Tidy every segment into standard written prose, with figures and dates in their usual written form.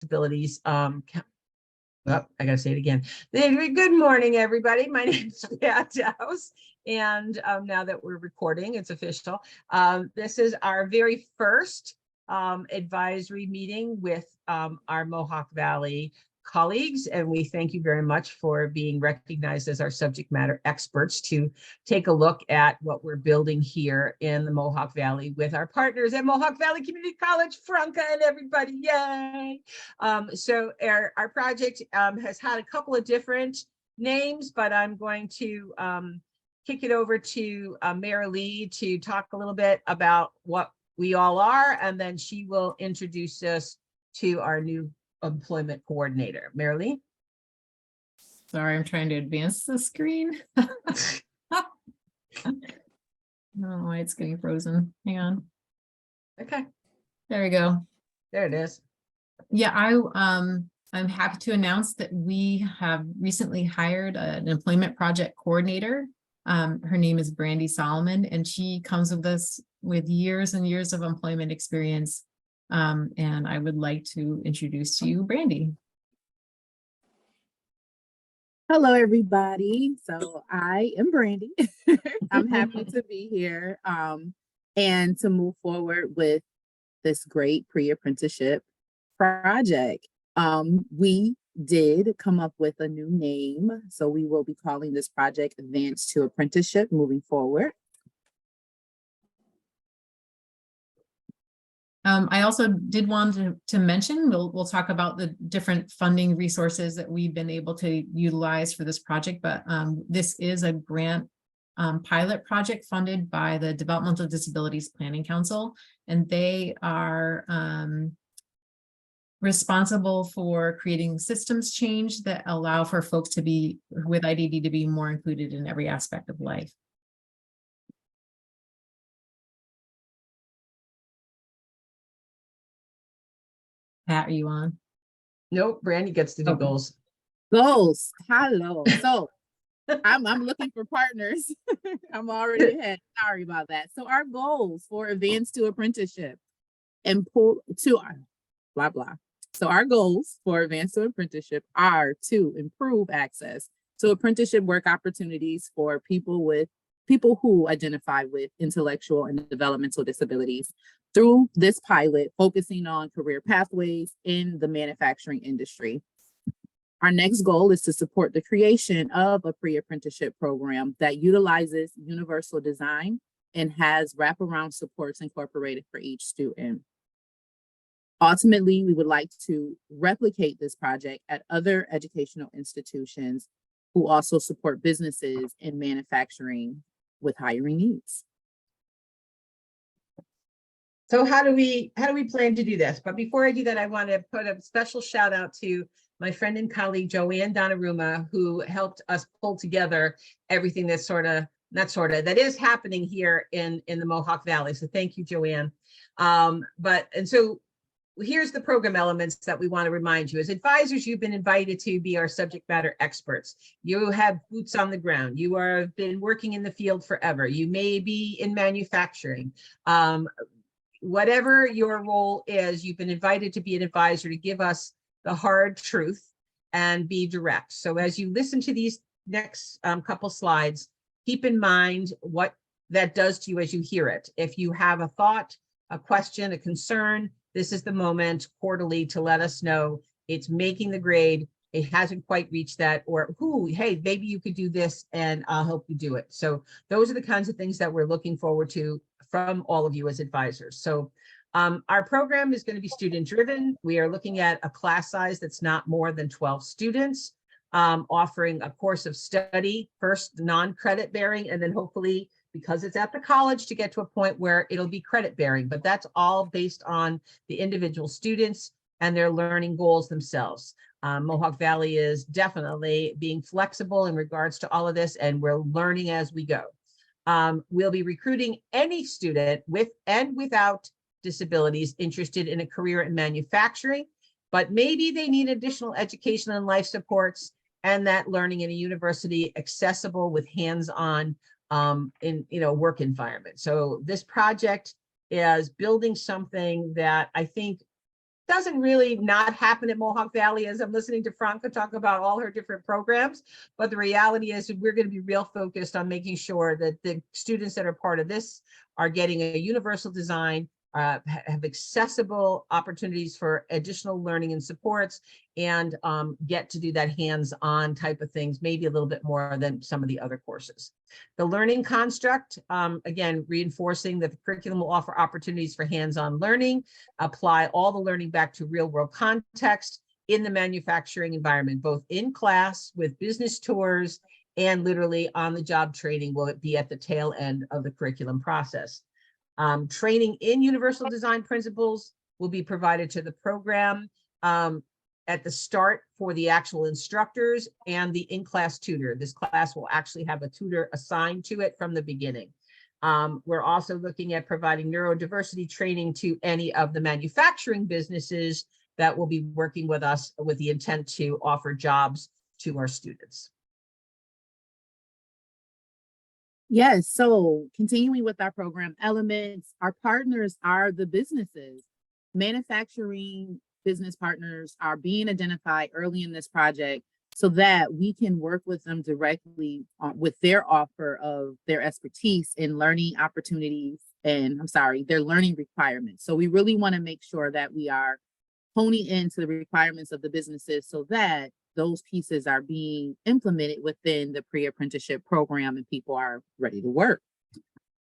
Disabilities. Well, I gotta say it again. Good morning, everybody. My name is Pat Dowse, and now that we're recording, it's official. This is our very first advisory meeting with our Mohawk Valley colleagues, and we thank you very much for being recognized as our subject matter experts to take a look at what we're building here in the Mohawk Valley with our partners at Mohawk Valley Community College, Franca and everybody, yay! So our project has had a couple of different names, but I'm going to kick it over to Mayor Lee to talk a little bit about what we all are, and then she will introduce us to our new employment coordinator. Mayor Lee? Sorry, I'm trying to advance the screen. I don't know why it's getting frozen. Hang on. Okay. There we go. There it is. Yeah, I'm happy to announce that we have recently hired an employment project coordinator. Her name is Brandy Solomon, and she comes with us with years and years of employment experience. And I would like to introduce to you Brandy. Hello, everybody. So I am Brandy. I'm happy to be here and to move forward with this great pre-apprenticeship project. We did come up with a new name, so we will be calling this project Advanced to Apprenticeship moving forward. I also did want to mention, we'll talk about the different funding resources that we've been able to utilize for this project, but this is a grant pilot project funded by the Developmental Disabilities Planning Council, and they are responsible for creating systems change that allow for folks to be with IDD to be more included in every aspect of life. Pat, are you on? Nope, Brandy gets to do goals. Goals. Hello. So I'm looking for partners. I'm already ahead. Sorry about that. So our goals for Advanced to Apprenticeship and pull to blah blah. So our goals for Advanced to Apprenticeship are to improve access to apprenticeship work opportunities for people who identify with intellectual and developmental disabilities through this pilot, focusing on career pathways in the manufacturing industry. Our next goal is to support the creation of a pre-apprenticeship program that utilizes universal design and has wraparound supports incorporated for each student. Ultimately, we would like to replicate this project at other educational institutions who also support businesses in manufacturing with hiring needs. So how do we plan to do this? But before I do that, I want to put a special shout out to my friend and colleague, Joanne Donnarumma, who helped us pull together everything that's that is happening here in the Mohawk Valley. So thank you, Joanne. So here's the program elements that we want to remind you. As advisors, you've been invited to be our subject matter experts. You have boots on the ground. You have been working in the field forever. You may be in manufacturing. Whatever your role is, you've been invited to be an advisor to give us the hard truth and be direct. So as you listen to these next couple slides, keep in mind what that does to you as you hear it. If you have a thought, a question, a concern, this is the moment quarterly to let us know it's making the grade, it hasn't quite reached that, or hey, maybe you could do this and I'll help you do it. So those are the kinds of things that we're looking forward to from all of you as advisors. So our program is going to be student driven. We are looking at a class size that's not more than 12 students, offering a course of study, first non-credit bearing, and then hopefully, because it's at the college, to get to a point where it'll be credit bearing, but that's all based on the individual students and their learning goals themselves. Mohawk Valley is definitely being flexible in regards to all of this, and we're learning as we go. We'll be recruiting any student with and without disabilities interested in a career in manufacturing, but maybe they need additional education and life supports, and that learning in a university accessible with hands-on work environment. So this project is building something that I think doesn't really not happen at Mohawk Valley as I'm listening to Franca talk about all her different programs. But the reality is we're going to be real focused on making sure that the students that are part of this are getting a universal design, have accessible opportunities for additional learning and supports, and get to do that hands-on type of things, maybe a little bit more than some of the other courses. The learning construct, again, reinforcing that the curriculum will offer opportunities for hands-on learning, apply all the learning back to real-world context in the manufacturing environment, both in class with business tours and literally on-the-job training will it be at the tail end of the curriculum process. Training in universal design principles will be provided to the program at the start for the actual instructors and the in-class tutor. This class will actually have a tutor assigned to it from the beginning. We're also looking at providing neurodiversity training to any of the manufacturing businesses that will be working with us with the intent to offer jobs to our students. Yes, so continuing with our program elements, our partners are the businesses. Manufacturing business partners are being identified early in this project so that we can work with them directly with their offer of their expertise in learning opportunities and their learning requirements. So we really want to make sure that we are honing into the requirements of the businesses so that those pieces are being implemented within the pre-apprenticeship program and people are ready to work.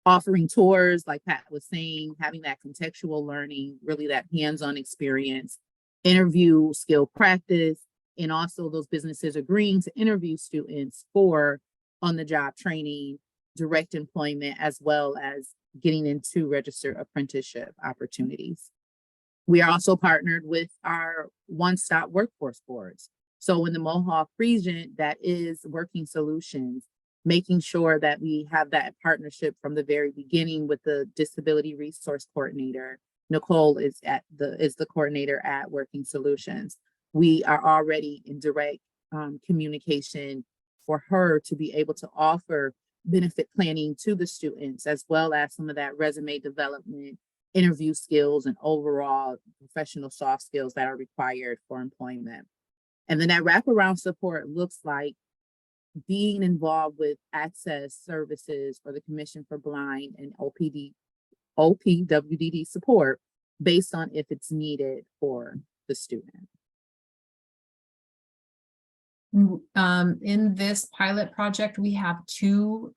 Offering tours, like Pat was saying, having that contextual learning, really that hands-on experience, interview, skill practice, and also those businesses agreeing to interview students for on-the-job training, direct employment, as well as getting into registered apprenticeship opportunities. We are also partnered with our one-stop workforce boards. So in the Mohawk region, that is Working Solutions, making sure that we have that partnership from the very beginning with the Disability Resource Coordinator. Nicole is the coordinator at Working Solutions. We are already in direct communication for her to be able to offer benefit planning to the students, as well as some of that resume development, interview skills, and overall professional soft skills that are required for employment. And then that wraparound support looks like being involved with access services for the Commission for Blind and OPWDD support based on if it's needed for the student. In this pilot project, we have two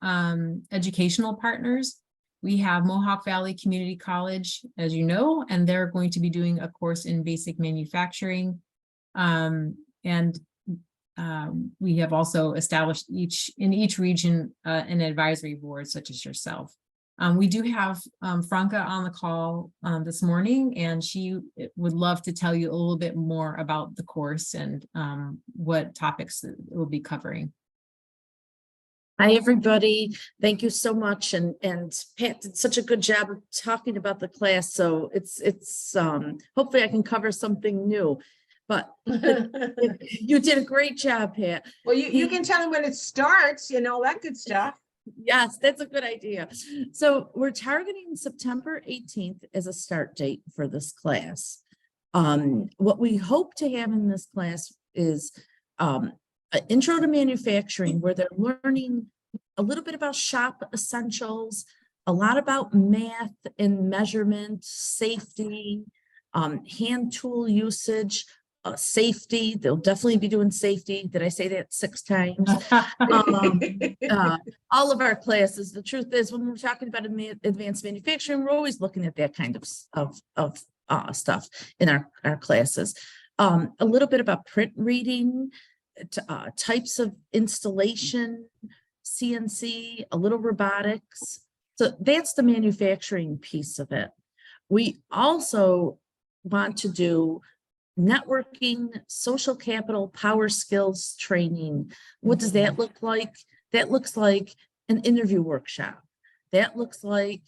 educational partners. We have Mohawk Valley Community College, as you know, and they're going to be doing a course in basic manufacturing. We have also established in each region an advisory board such as yourself. We do have Franca on the call this morning, and she would love to tell you a little bit more about the course and what topics it will be covering. Hi, everybody. Thank you so much. And Pat did such a good job of talking about the class. So it's hopefully I can cover something new. But you did a great job, Pat. Well, you can tell them when it starts, all that good stuff. Yes, that's a good idea. So we're targeting September 18th as a start date for this class. What we hope to have in this class is an intro to manufacturing, where they're learning a little bit about shop essentials, a lot about math and measurement, safety, hand tool usage, safety. They'll definitely be doing safety. Did I say that 6 times? All of our classes. The truth is, when we're talking about advanced manufacturing, we're always looking at that kind of stuff in our classes. A little bit about print reading, types of installation, CNC, a little robotics. So that's the manufacturing piece of it. We also want to do networking, social capital, power skills training. What does that look like? That looks like an interview workshop. That looks like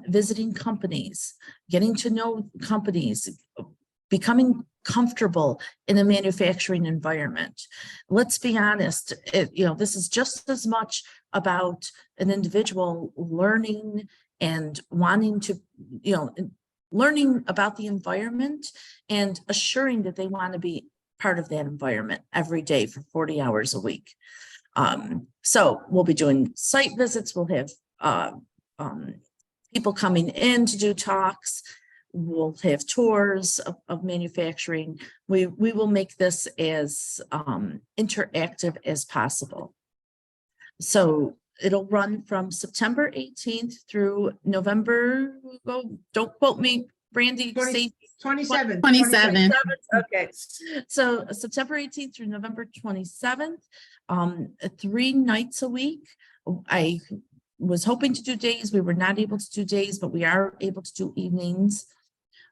visiting companies, getting to know companies, becoming comfortable in a manufacturing environment. Let's be honest, this is just as much about an individual learning and wanting to, learning about the environment and assuring that they want to be part of that environment every day for 40 hours a week. So we'll be doing site visits. We'll have people coming in to do talks. We'll have tours of manufacturing. We will make this as interactive as possible. So it'll run from September 18th through November, oh, don't quote me, Brandy, say 27. 27. Okay, so September 18th through November 27th, 3 nights a week. I was hoping to do days. We were not able to do days, but we are able to do evenings.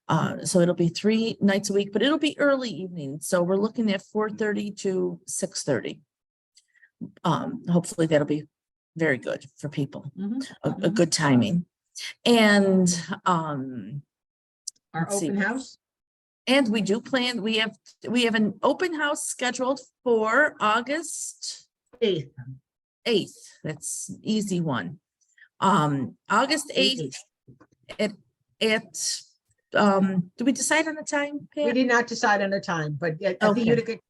So it'll be 3 nights a week, but it'll be early evening. So we're looking at 4:30 to 6:30. Hopefully that'll be very good for people, a good timing. And Our let's see. open house. And we do plan, we have an open house scheduled for August 8th. That's an easy one. August 8th at did we decide on the time, We Pat? did not decide on a time, but Okay.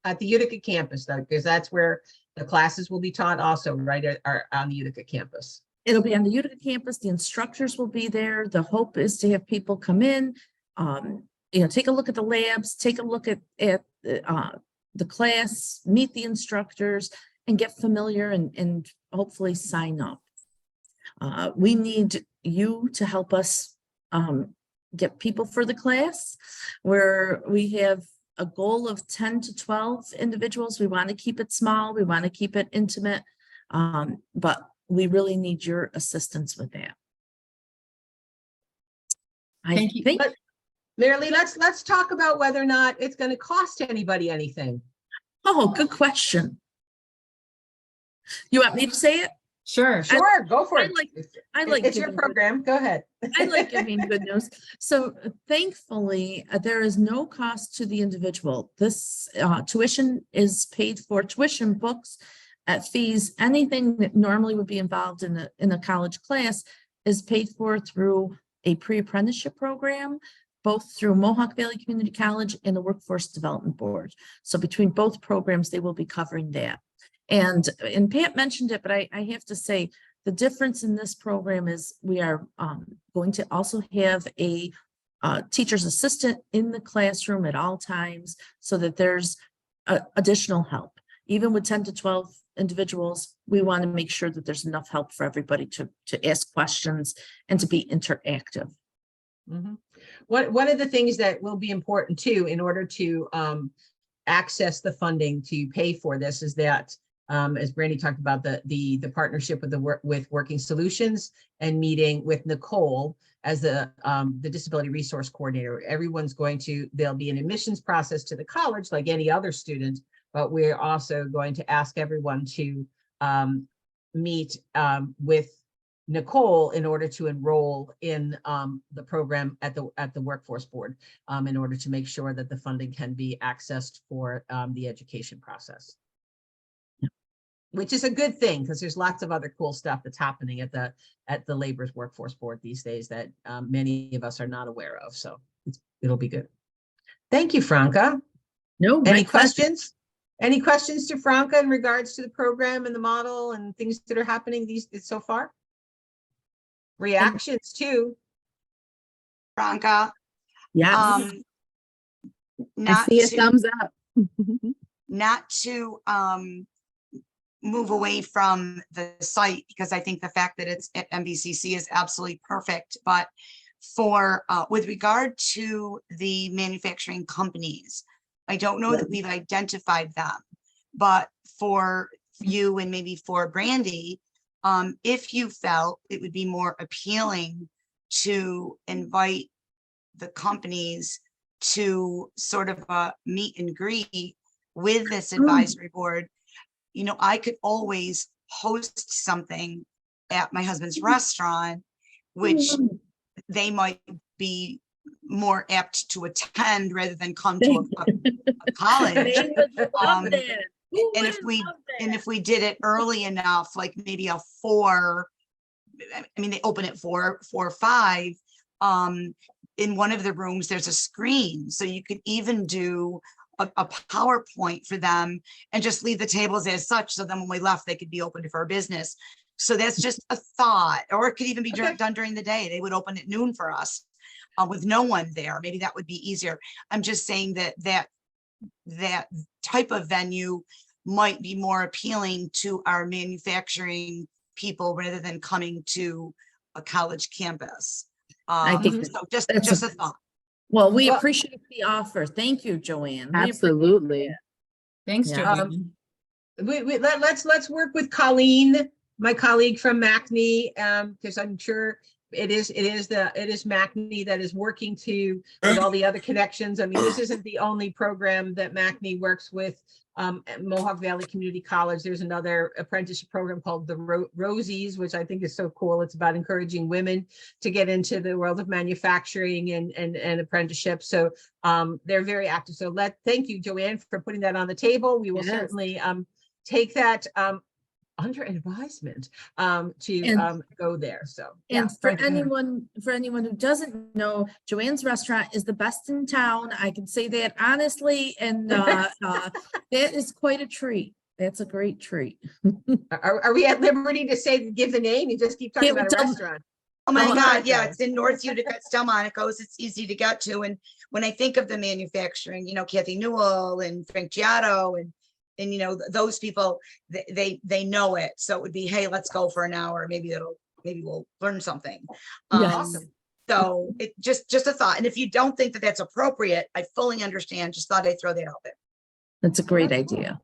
at the Utica campus though, because that's where the classes will be taught also, right, are on the Utica campus. It'll be on the Utica campus. The instructors will be there. The hope is to have people come in, take a look at the labs, take a look at the class, meet the instructors, and get familiar and hopefully sign up. We need you to help us get people for the class, where we have a goal of 10 to 12 individuals. We want to keep it small. We want to keep it intimate, but we really need your assistance with that. Thank you. Marilee, let's talk about whether or not it's going to cost anybody anything. Oh, good question. You want me to say it? Sure. Sure, go for it. I like It's your giving good- program. Go ahead. I like giving good news. So thankfully, there is no cost to the individual. This tuition is paid for, tuition, books, fees, anything that normally would be involved in a college class is paid for through a pre-apprenticeship program, both through Mohawk Valley Community College and the Workforce Development Board. So between both programs, they will be covering that. And Pat mentioned it, but I have to say, the difference in this program is we are going to also have a teacher's assistant in the classroom at all times so that there's additional help. Even with 10 to 12 individuals, we want to make sure that there's enough help for everybody to ask questions and to be interactive. One of the things that will be important too, in order to access the funding to pay for this, is that as Brandy talked about, the partnership with Working Solutions and meeting with Nicole as the disability resource coordinator. There'll be an admissions process to the college like any other student, but we're also going to ask everyone to meet with Nicole in order to enroll in the program at the workforce board, in order to make sure that the funding can be accessed for the education process. Which is a good thing, because there's lots of other cool stuff that's happening at the labor's workforce board these days that many of us are not aware of. So it'll be good. Thank you, Franca. No, Any questions? Any questions to Franca in regards to the program and the model and things that are happening so far? Reactions too. Franca, yeah. I not see a to, thumbs up. not to move away from the site, because I think the fact that it's at MVCC is absolutely perfect. But for with regard to the manufacturing companies, I don't know that we've identified them, but for you and maybe for Brandy, if you felt it would be more appealing to invite the companies to sort of a meet and greet with this advisory board, I could always host something at my husband's restaurant, which they might be more apt to attend rather than come to a college. And if we did it early enough, like maybe a 4, I mean, they open at 4 or 5, in one of the rooms, there's a screen, so you could even do a PowerPoint for them and just leave the tables as such. So then when we left, they could be open for business. So that's just a thought, or it could even be done during the day. They would open at noon for us with no one there. Maybe that would be easier. I'm just saying that type of venue might be more appealing to our manufacturing people rather than coming to a college campus. I think So just that's a thought. Well, we Well- appreciate the offer. Thank you, Joanne. We appreciate Absolutely. it. Thanks, Yeah. Joanne. Let's work with Colleen, my colleague from MACNY, because I'm sure it is MACNY that is working with all the other connections. I mean, this isn't the only program that MACNY works with. At Mohawk Valley Community College, there's another apprenticeship program called the Rosies, which I think is so cool. It's about encouraging women to get into the world of manufacturing and apprenticeship. So they're very active. So thank you, Joanne, for putting that on the table. We will Yes. certainly take that under advisement to go there. So yeah, And for thank you. anyone who doesn't know, Joanne's restaurant is the best in town. I can say that honestly, and that is quite a treat. That's a great treat. Are we at liberty to give the name? You just keep talking Yeah, we about a don't- restaurant. Oh my Oh, God, okay. yeah, it's in North Utica, it's Delmonico's, it's easy to get to. And when I think of the manufacturing, Kathy Newell and Frank Giotto and those people, they know it. So it would be, hey, let's go for an hour. Maybe we'll learn something. Awesome. So it just a thought. And if you don't think that that's appropriate, I fully understand. Just thought I'd throw that out there. That's a great That's cool. idea.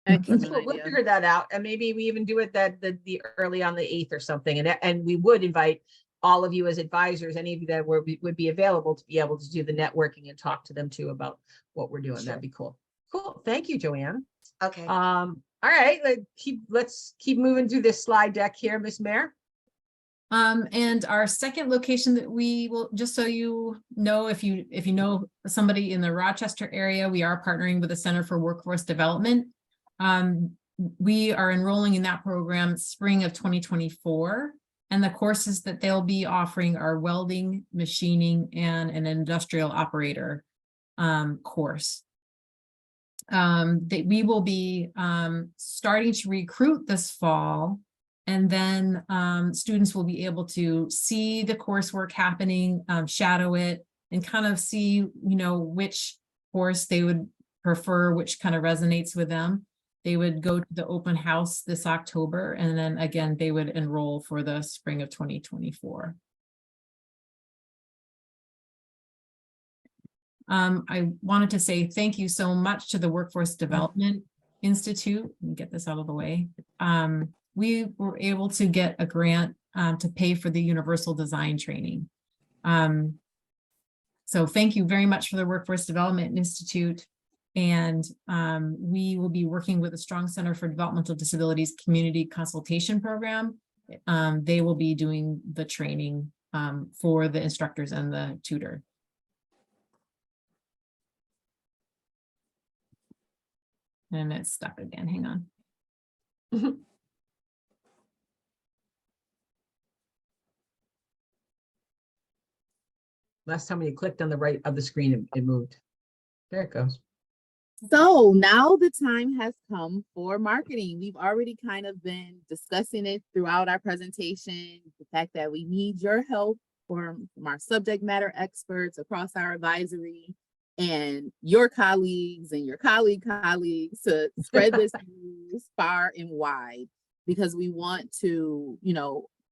Excellent We'll idea. figure that out, and maybe we even do it the early on the 8th or something, and we would invite all of you as advisors, any of you that would be available to be able to do the networking and talk to them too about what we're doing. Sure. That'd be cool. Cool. Thank you, Joanne. Okay. All right, let's keep moving through this slide deck here, Miss Mayor. And our second location that we will, just so you know, if you know somebody in the Rochester area, we are partnering with the Center for Workforce Development. We are enrolling in that program spring of 2024. And the courses that they'll be offering are welding, machining, and an industrial operator course. That we will be starting to recruit this fall, and then students will be able to see the coursework happening, shadow it, and kind of see, which course they would prefer, which kind of resonates with them. They would go to the open house this October, and then again, they would enroll for the spring of 2024. I wanted to say thank you so much to the Workforce Development Institute. Let me get this out of the way. We were able to get a grant to pay for the universal design training. So thank you very much for the Workforce Development Institute. And we will be working with the Strong Center for Developmental Disabilities Community Consultation Program. They will be doing the training for the instructors and the tutor. And it's stuck again, hang on. Last time when you clicked on the right of the screen, it moved. There it goes. So now the time has come for marketing. We've already kind of been discussing it throughout our presentation, the fact that we need your help from our subject matter experts across our advisory and your colleagues and your colleagues to spread this news far and wide, because we want to,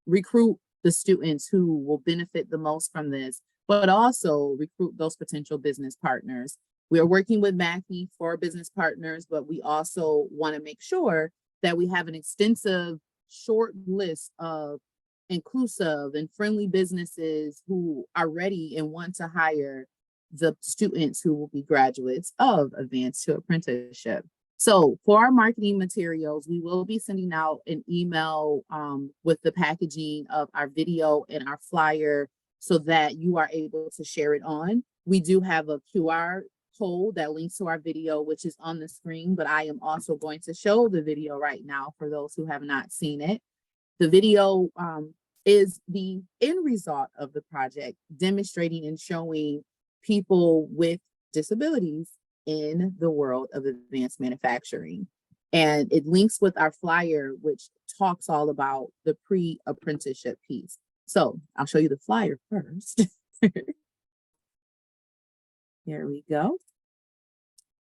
recruit the students who will benefit the most from this, but also recruit those potential business partners. We are working with MACNY for business partners, but we also want to make sure that we have an extensive short list of inclusive and friendly businesses who are ready and want to hire the students who will be graduates of Advanced to Apprenticeship. So for our marketing materials, we will be sending out an email with the packaging of our video and our flyer so that you are able to share it on. We do have a QR code that links to our video, which is on the screen, but I am also going to show the video right now for those who have not seen it. The video is the end result of the project, demonstrating and showing people with disabilities in the world of advanced manufacturing. And it links with our flyer, which talks all about the pre-apprenticeship piece. So I'll show you the flyer first. Here we go.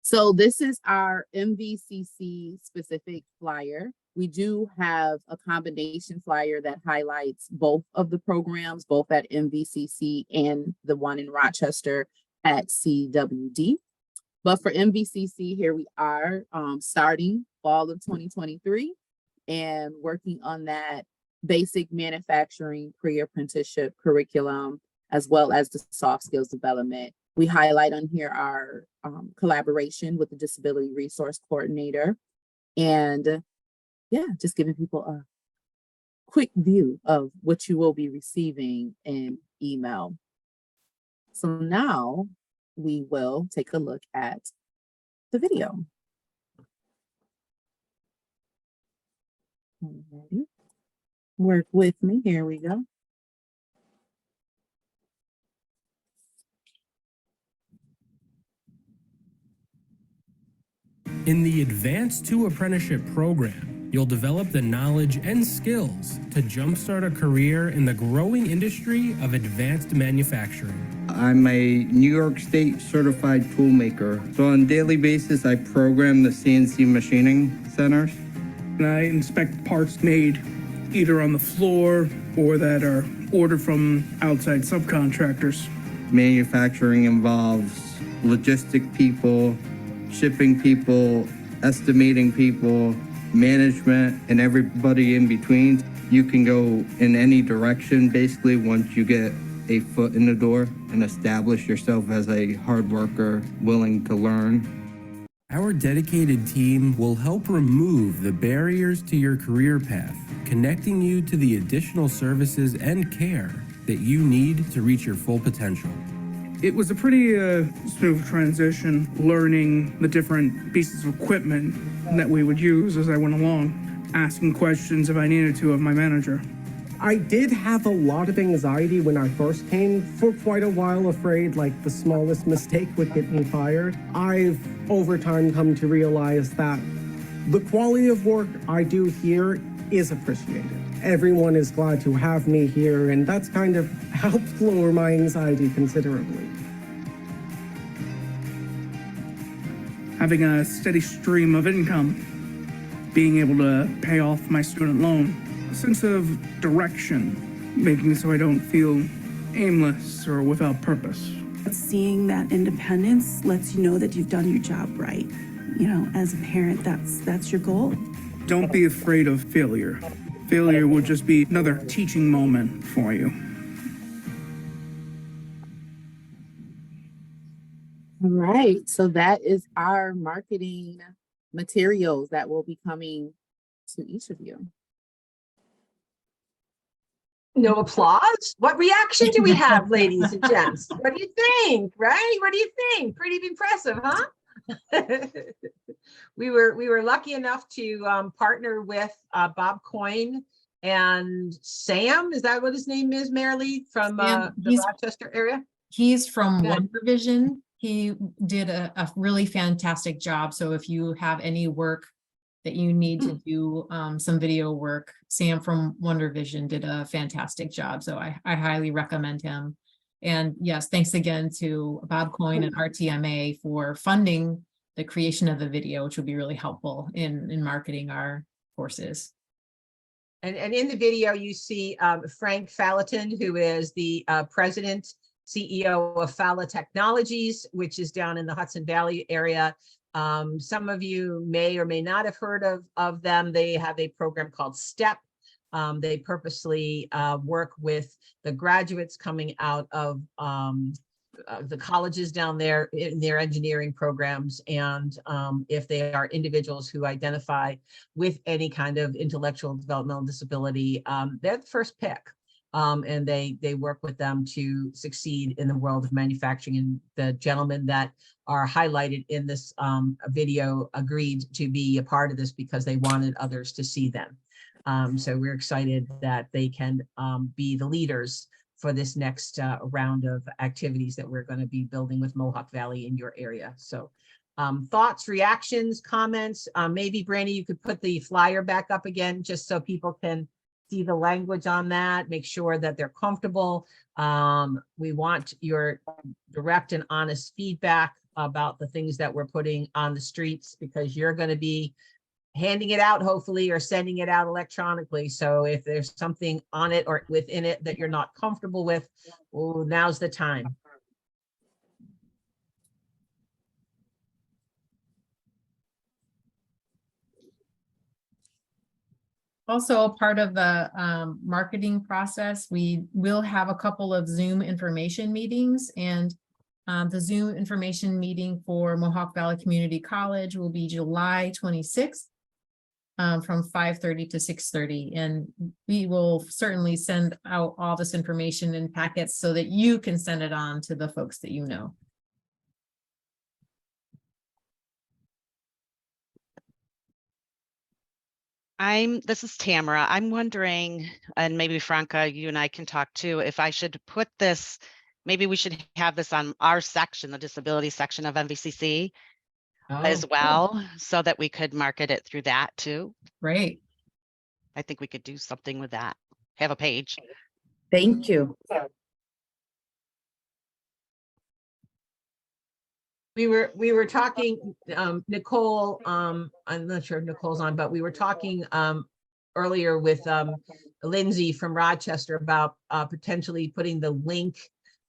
So this is our MVCC specific flyer. We do have a combination flyer that highlights both of the programs, both at MVCC and the one in Rochester at CWD. But for MVCC, here we are starting fall of 2023 and working on that basic manufacturing pre-apprenticeship curriculum, as well as the soft skills development. We highlight on here our collaboration with the Disability Resource Coordinator, and yeah, just giving people a quick view of what you will be receiving in email. So now we will take a look at the video. Alrighty. Work with me, here we go. In the Advanced to Apprenticeship program, you'll develop the knowledge and skills to jumpstart a career in the growing industry of advanced manufacturing. I'm a New York State certified toolmaker. So on a daily basis, I program the CNC machining centers. And I inspect parts made either on the floor or that are ordered from outside subcontractors. Manufacturing involves logistic people, shipping people, estimating people, management, and everybody in between. You can go in any direction basically once you get a foot in the door and establish yourself as a hard worker willing to learn. Our dedicated team will help remove the barriers to your career path, connecting you to the additional services and care that you need to reach your full potential. It was a pretty smooth transition, learning the different pieces of equipment that we would use as I went along, asking questions if I needed to of my manager. I did have a lot of anxiety when I first came, for quite a while afraid like the smallest mistake would get me fired. I've over time come to realize that the quality of work I do here is appreciated. Everyone is glad to have me here, and that's kind of helped lower my anxiety considerably. Having a steady stream of income, being able to pay off my student loan, a sense of direction, making so I don't feel aimless or without purpose. Seeing that independence lets you know that you've done your job right. You know, as a parent, that's your goal. Don't be afraid of failure. Failure will just be another teaching moment for you. All right, so that is our marketing materials that will be coming to each of you. No applause? What reaction do we have, ladies and gents? What do you think, right? What do you think? Pretty impressive, huh? We were lucky enough to partner with Bob Coyne and Sam. Is that what his name is, Marilee, from the Rochester area? He's from Wonder Vision. He did a really fantastic job. So if you have any work that you need to do some video work, Sam from Wonder Vision did a fantastic job. So I highly recommend him. And yes, thanks again to Bob Coyne and RTMA for funding the creation of the video, which will be really helpful in marketing our courses. And in the video, you see Frank Fallaton, who is the president, CEO of Falla Technologies, which is down in the Hudson Valley area. Some of you may or may not have heard of them. They have a program called STEP. They purposely work with the graduates coming out of the colleges down there in their engineering programs. And if they are individuals who identify with any kind of intellectual developmental disability, they're the first pick. And they work with them to succeed in the world of manufacturing. And the gentlemen that are highlighted in this video agreed to be a part of this because they wanted others to see them. So we're excited that they can be the leaders for this next round of activities that we're going to be building with Mohawk Valley in your area. So thoughts, reactions, comments, maybe Brandy, you could put the flyer back up again, just so people can see the language on that, make sure that they're comfortable. We want your direct and honest feedback about the things that we're putting on the streets, because you're going to be handing it out, hopefully, or sending it out electronically. So if there's something on it or within it that you're not comfortable with, well, now's the time. Also, a part of the marketing process, we will have a couple of Zoom information meetings, and the Zoom information meeting for Mohawk Valley Community College will be July 26th from 5:30 to 6:30. And we will certainly send out all this information in packets so that you can send it on to the folks that you know. This is Tamara. I'm wondering, and maybe Franca, you and I can talk too, if I should put this, maybe we should have this on our section, the disability section of MVCC as well, so that we could market it through that too. Great. I think we could do something with that. Have a page. Thank you. We were talking, Nicole, I'm not sure if Nicole's on, but we were talking earlier with Lindsay from Rochester about potentially putting the link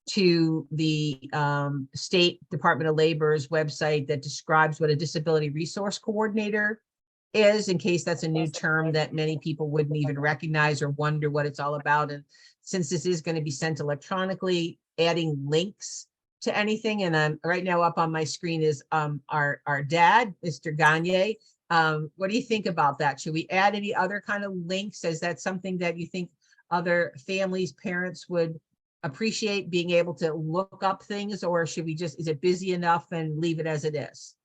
to the State Department of Labor's website that describes what a disability resource coordinator is, in case that's a new term that many people wouldn't even recognize or wonder what it's all about. And since this is going to be sent electronically, adding links to anything, and right now up on my screen is our dad, Mr. Gagne. What do you think about that? Should we add any other kind of links? Is that something that you think other families, parents would appreciate, being able to look up things, or should we just, is it busy enough and leave it as it is?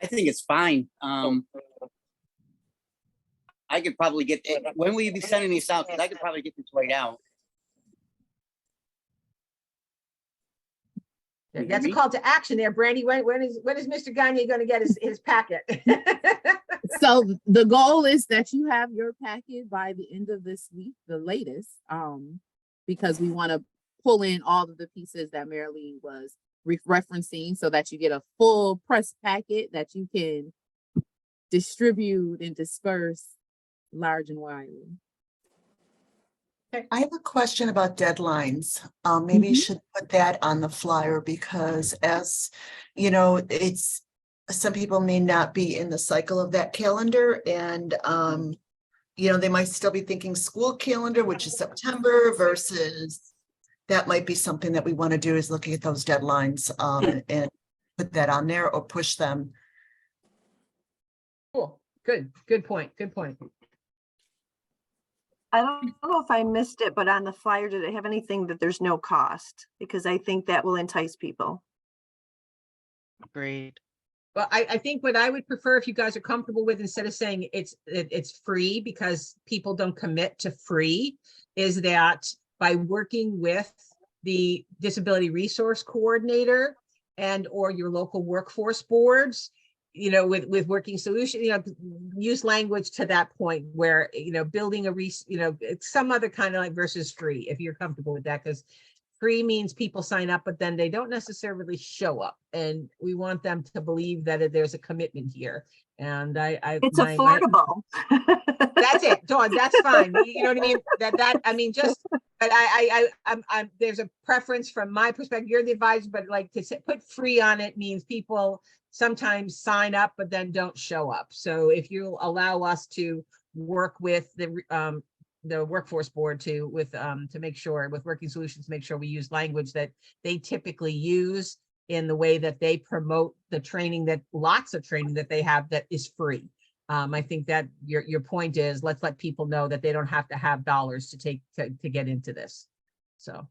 I think it's fine. I could probably get, when will you be sending these out? Because I could probably get this right out. That's a call to action there, Brandy. When is Mr. Gagne going to get his packet? So the goal is that you have your packet by the end of this week, the latest, because we want to pull in all of the pieces that Marilee was referencing, so that you get a full press packet that you can distribute and disperse large and widely. I have a question about deadlines. Maybe you should put that on the flyer, because, as you know, it's, some people may not be in the cycle of that calendar, and you know, they might still be thinking school calendar, which is September, versus that might be something that we want to do, is looking at those deadlines and put that on there or push them. Cool. Good point. Good point. I don't know if I missed it, but on the flyer, did it have anything that there's no cost? Because I think that will entice people. Agreed. Well, I think what I would prefer, if you guys are comfortable with, instead of saying it's free, because people don't commit to free, is that by working with the disability resource coordinator and or your local workforce boards, you know, with working solution, you know, use language to that point where, you know, building a it's some other kind of like versus free, if you're comfortable with that, because free means people sign up, but then they don't necessarily show up, and we want them to believe that there's a commitment here. And it's affordable. That's it, Dawn. That's fine. You know what I mean? I mean, just, but I'm there's a preference from my perspective. You're the advisor, but like to put free on it means people sometimes sign up but then don't show up. So if you allow us to work with the workforce board to make sure, with Working Solutions, make sure we use language that they typically use in the way that they promote the training, that lots of training that they have that is free. I think that your point is, let's let people know that they don't have to have dollars to get into this. So.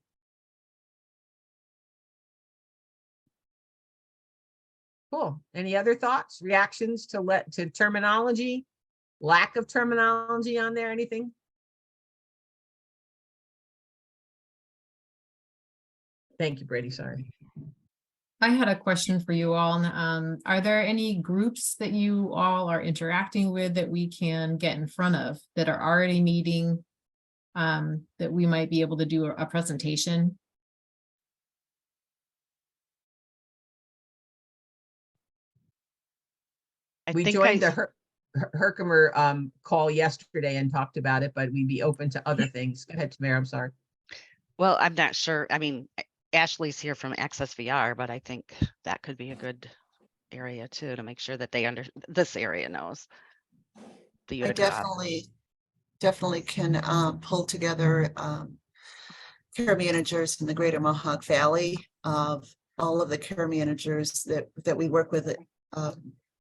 Cool. Any other thoughts, reactions to terminology, lack of terminology on there, anything? Thank you, Brady, sorry. I had a question for you all. Are there any groups that you all are interacting with that we can get in front of that are already meeting, that we might be able to do a presentation? We joined the Herkimer call yesterday and talked about it, but we'd be open to other things. Go ahead, Tamara, I'm sorry. Well, I'm not sure. I mean, Ashley's here from Access VR, but I think that could be a good area too, to make sure that this area knows. The I Utica. definitely can pull together care managers in the greater Mohawk Valley, of all of the care managers that we work with.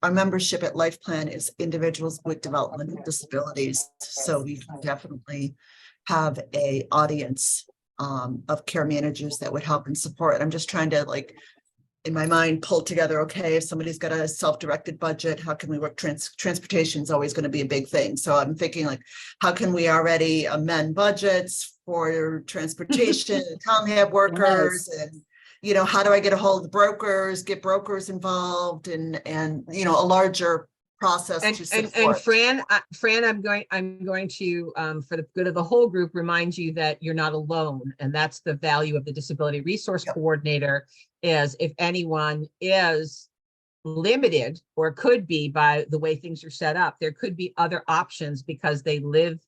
Our membership at Life Plan is individuals with developmental disabilities. So we definitely have a audience of care managers that would help and support. I'm just trying to, like, in my mind, pull together, okay, if somebody's got a self-directed budget, how can we work? Transportation is always going to be a big thing. So I'm thinking, like, how can we already amend budgets for transportation, town have workers, and, you know, how do I get a hold of the brokers, get brokers involved, and you know, a larger process to support. And Fran, I'm going to, for the good of the whole group, remind you that you're not alone. And that's the value of the Disability Resource Coordinator, is if anyone is limited or could be by the way things are set up, there could be other options because they live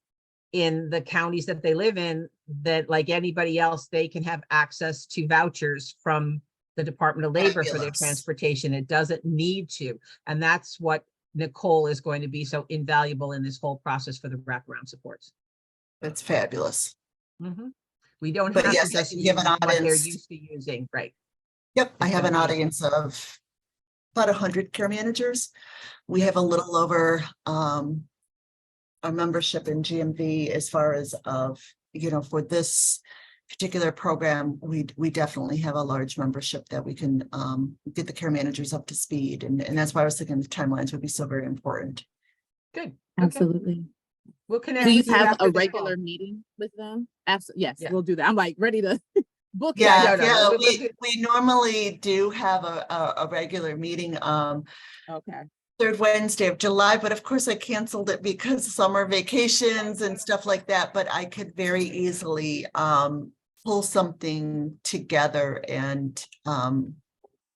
in the counties that they live in, that like anybody else, they can have access to vouchers from the Department of Labor for their transportation. It doesn't need to. And that's what Nicole is going to be so invaluable in this whole process for the wraparound supports. That's fabulous. We don't But have yes, to just you have an use what they're audience. used to using, right? Yep, I have an audience of about 100 care managers. We have a little over our membership in GMV as far as you know, for this particular program, we definitely have a large membership that we can get the care managers up to speed. And that's why I was thinking the timelines would be so very important. Good. Absolutely. We'll connect. Do you with have after a this regular call. meeting with them? Absolutely. Yes, Yeah. we'll do that. I'm like ready to book. Yeah, it. we normally do have a regular meeting. Okay. Third Wednesday of July, but of course I canceled it because of summer vacations and stuff like that. But I could very easily pull something together and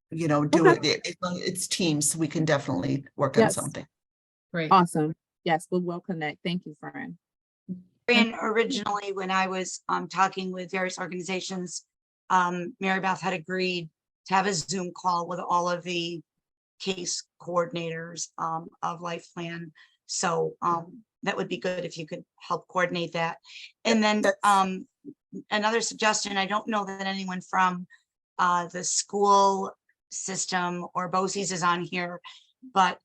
you know, do it. It's teams, so we can definitely work on something. Great. Awesome. Yes, we'll connect. Thank you, Fran. And originally, when I was talking with various organizations, Mary Beth had agreed to have a Zoom call with all of the case coordinators of Life Plan. So that would be good if you could help coordinate that. And then another suggestion, I don't know that anyone from the school system or BOCES is on here, but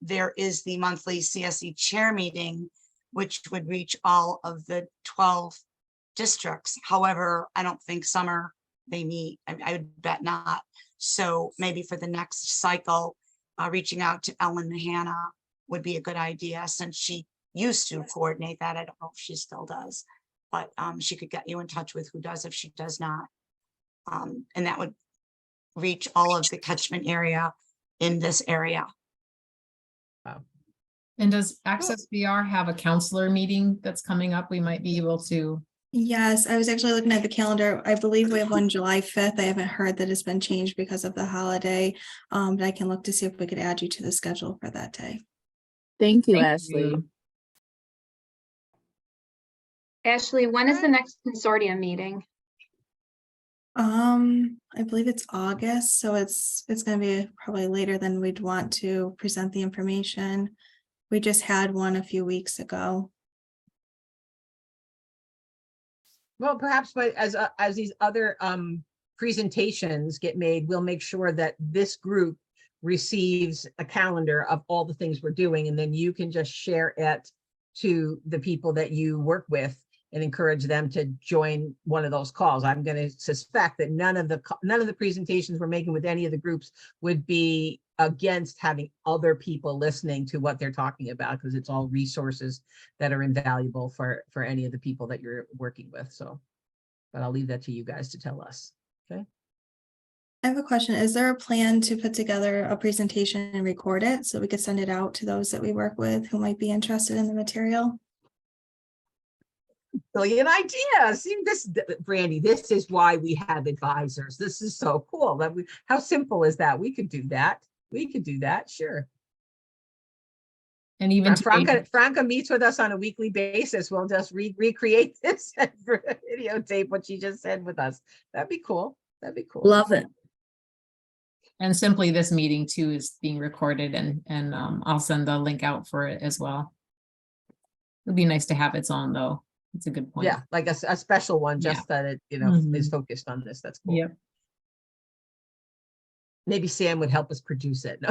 there is the monthly CSE chair meeting, which would reach all of the 12 districts. However, I don't think summer they meet. I would bet not. So maybe for the next cycle, reaching out to Ellen Mahana would be a good idea, since she used to coordinate that. I don't know if she still does, but she could get you in touch with who does if she does not. And that would reach all of the catchment area in this area. And does Access VR have a counselor meeting that's coming up? We might be able to. Yes, I was actually looking at the calendar. I believe we have one July 5th. I haven't heard that it's been changed because of the holiday. But I can look to see if we could add you to the schedule for that day. Thank you, Ashley. Ashley, when is the next consortium meeting? I believe it's August, so it's going to be probably later than we'd want to present the information. We just had one a few weeks ago. Well, perhaps, but as these other presentations get made, we'll make sure that this group receives a calendar of all the things we're doing, and then you can just share it to the people that you work with, and encourage them to join one of those calls. I'm going to suspect that none of the presentations we're making with any of the groups would be against having other people listening to what they're talking about, because it's all resources that are invaluable for any of the people that you're working with. So, but I'll leave that to you guys to tell us. Okay. I have a question. Is there a plan to put together a presentation and record it so we could send it out to those that we work with who might be interested in the material? Brilliant idea. See this, Brandy, this is why we have advisors. This is so cool. That how simple is that? We could do that. We could do that. Sure. And even Franca meets with us on a weekly basis. We'll just recreate this and videotape what she just said with us. That'd be cool. That'd be cool. Love it. And simply this meeting too is being recorded, and I'll send the link out for it as well. It'd be nice to have its own though. It's a good point. Yeah, like a special one, just that it, you know, is focused on this. That's cool. Yep. Maybe Sam would help us produce it. No.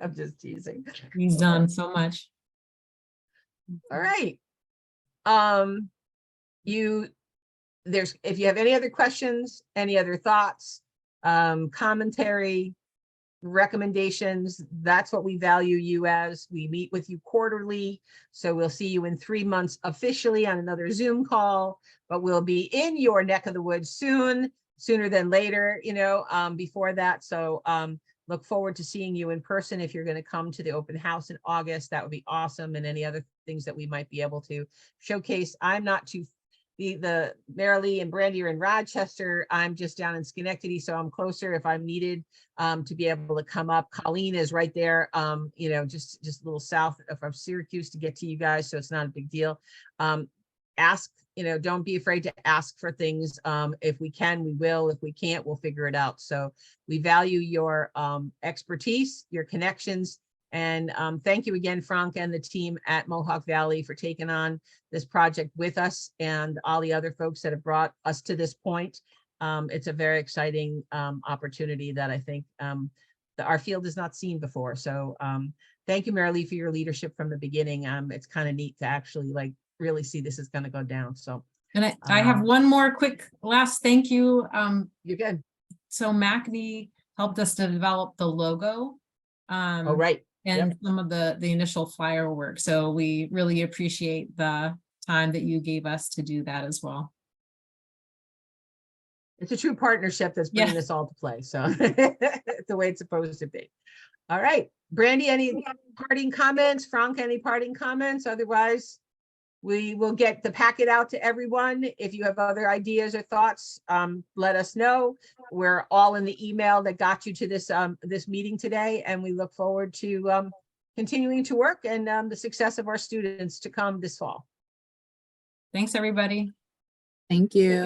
I'm just teasing. He's done so much. All right. If you have any other questions, any other thoughts, commentary, recommendations, that's what we value you as. We meet with you quarterly, so we'll see you in 3 months officially on another Zoom call, but we'll be in your neck of the woods sooner than later, you know, before that. So look forward to seeing you in person. If you're going to come to the open house in August, that would be awesome. And any other things that we might be able to showcase. I'm not too the Marilee and Brandy are in Rochester. I'm just down in Schenectady, so I'm closer if I'm needed to be able to come up. Colleen is right there, you know, just a little south of Syracuse to get to you guys, so it's not a big deal. Ask, you know, don't be afraid to ask for things. If we can, we will. If we can't, we'll figure it out. So we value your expertise, your connections. And thank you again, Frank and the team at Mohawk Valley for taking on this project with us and all the other folks that have brought us to this point. It's a very exciting opportunity that I think our field has not seen before. So thank you, Marilee, for your leadership from the beginning. It's kind of neat to actually like really see this is going to go down. So, and I have one more quick last thank you. You're good. So MACD helped us to develop the logo. Oh, right. And some of the initial flyer work. So we really appreciate the time that you gave us to do that as well. It's a true partnership that's bringing this all to play. So it's the way it's supposed to be. All right. Brandy, any parting comments? Frank, any parting comments? Otherwise, we will get the packet out to everyone. If you have other ideas or thoughts, let us know. We're all in the email that got you to this this meeting today, and we look forward to continuing to work and the success of our students to come this fall. Thanks, everybody. Thank you.